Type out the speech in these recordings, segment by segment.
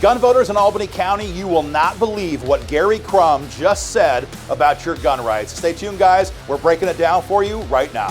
Gun voters in Albany County, you will not believe what Gary Crumb just said about your gun rights. Stay tuned, guys. We're breaking it down for you right now.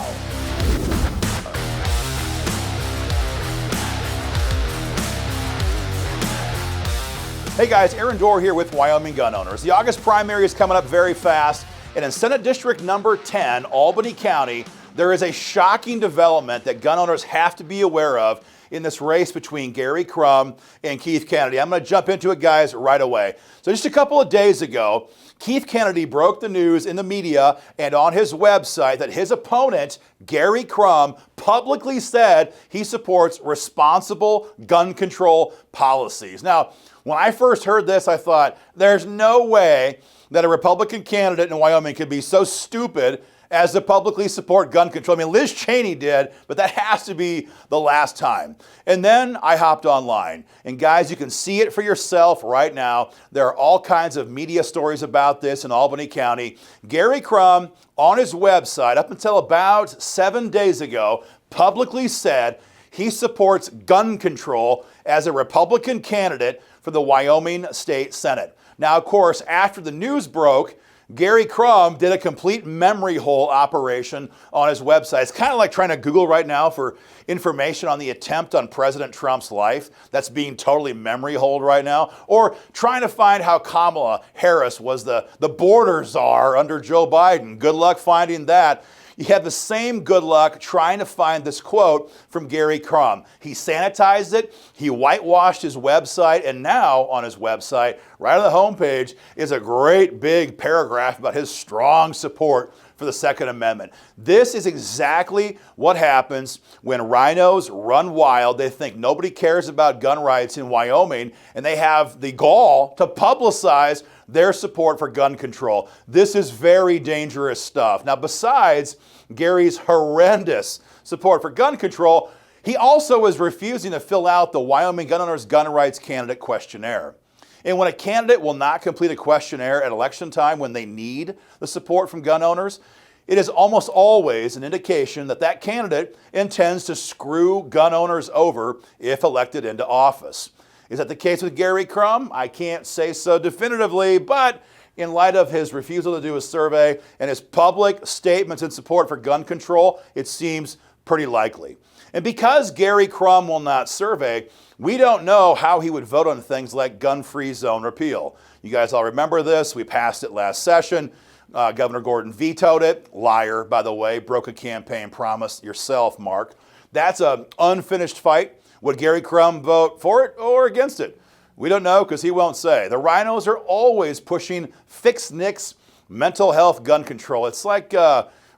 Hey guys, Aaron Dorr here with Wyoming Gun Owners. The August primary is coming up very fast, and in Senate District number 10, Albany County, there is a shocking development that gun owners have to be aware of in this race between Gary Crumb and Keith Kennedy. I'm going to jump into it, guys, right away. So just a couple of days ago, Keith Kennedy broke the news in the media and on his website that his opponent, Gary Crumb, publicly said he supports responsible gun control policies. Now, when I first heard this, I thought, there's no way that a Republican candidate in Wyoming could be so stupid as to publicly support gun control. I mean, Liz Cheney did, but that has to be the last time. And then I hopped online. And guys, you can see it for yourself right now. There are all kinds of media stories about this in Albany County. Gary Crumb, on his website, up until about 7 days ago, publicly said he supports gun control as a Republican candidate for the Wyoming State Senate. Now, of course, after the news broke, Gary Crumb did a complete memory hole operation on his website. It's kind of like trying to Google right now for information on the attempt on President Trump's life that's being totally memory holed right now, or trying to find how Kamala Harris was the border czar under Joe Biden. Good luck finding that. You have the same good luck trying to find this quote from Gary Crumb. He sanitized it, he whitewashed his website, and now on his website, right on the homepage, is a great big paragraph about his strong support for the Second Amendment. This is exactly what happens when rhinos run wild. They think nobody cares about gun rights in Wyoming, and they have the gall to publicize their support for gun control. This is very dangerous stuff. Now, besides Gary's horrendous support for gun control, he also is refusing to fill out the Wyoming Gun Owners Gun Rights Candidate Questionnaire. And when a candidate will not complete a questionnaire at election time when they need the support from gun owners, it is almost always an indication that that candidate intends to screw gun owners over if elected into office. Is that the case with Gary Crumb? I can't say so definitively, but in light of his refusal to do a survey and his public statements in support for gun control, it seems pretty likely. And because Gary Crumb will not survey, we don't know how he would vote on things like gun-free zone repeal. You guys all remember this. We passed it last session. Governor Gordon vetoed it. Liar, by the way. Broke a campaign promise yourself, Mark. That's an unfinished fight. Would Gary Crumb vote for it or against it? We don't know because he won't say. The rhinos are always pushing fix NICS mental health gun control. It's like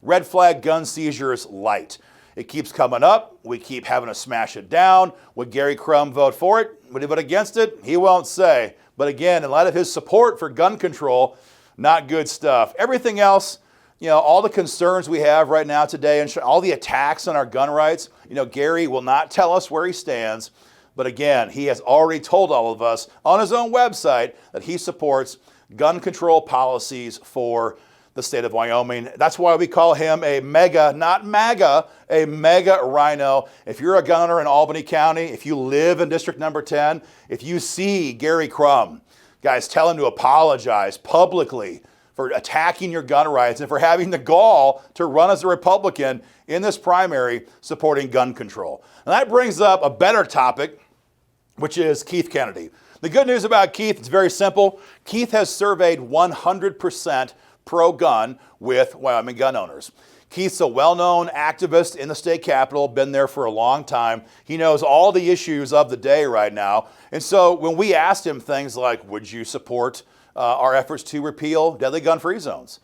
red flag gun seizures light. It keeps coming up. We keep having to smash it down. Would Gary Crumb vote for it? Would he vote against it? He won't say. But again, in light of his support for gun control, not good stuff. Everything else, all the concerns we have right now today and all the attacks on our gun rights, Gary will not tell us where he stands. But again, he has already told all of us on his own website that he supports gun control policies for the state of Wyoming. That's why we call him a mega, not MAGA, a mega rhino. If you're a gun owner in Albany County, if you live in District number 10, if you see Gary Crumb, guys, tell him to apologize publicly for attacking your gun rights and for having the gall to run as a Republican in this primary supporting gun control. And that brings up a better topic, which is Keith Kennedy. The good news about Keith, it's very simple. Keith has surveyed 100% pro-gun with Wyoming gun owners. Keith's a well-known activist in the state capitol, been there for a long time. He knows all the issues of the day right now. And so when we asked him things like, would you support our efforts to repeal deadly gun-free zones?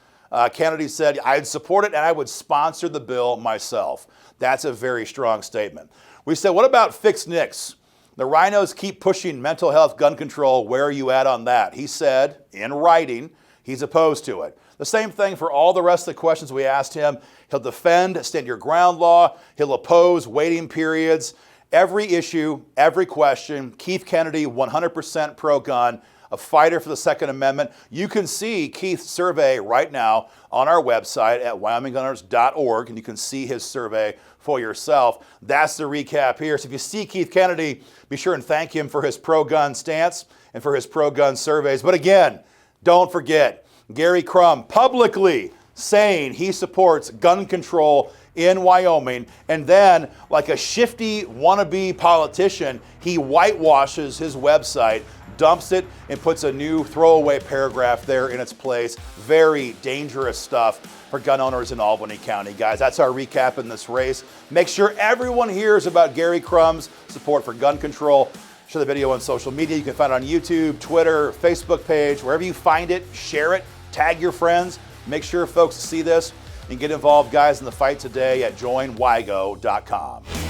Kennedy said, I'd support it and I would sponsor the bill myself. That's a very strong statement. We said, what about fixed NICS? The rhinos keep pushing mental health gun control. Where are you at on that? He said, in writing, he's opposed to it. The same thing for all the rest of the questions we asked him. He'll defend stand your ground law. He'll oppose waiting periods. Every issue, every question, Keith Kennedy, 100% pro-gun, a fighter for the Second Amendment. You can see Keith's survey right now on our website at wyominggunners.org, and you can see his survey for yourself. That's the recap here. So if you see Keith Kennedy, be sure and thank him for his pro-gun stance and for his pro-gun surveys. But again, don't forget, Gary Crum publicly saying he supports gun control in Wyoming, and then, like a shifty wannabe politician, he whitewashes his website, dumps it, and puts a new throwaway paragraph there in its place. Very dangerous stuff for gun owners in Albany County, guys. That's our recap in this race. Make sure everyone hears about Gary Crumb's support for gun control. Share the video on social media. You can find it on YouTube, Twitter, Facebook page, wherever you find it. Share it, tag your friends. Make sure folks see this and get involved, guys, in the fight today at joinwygo.com.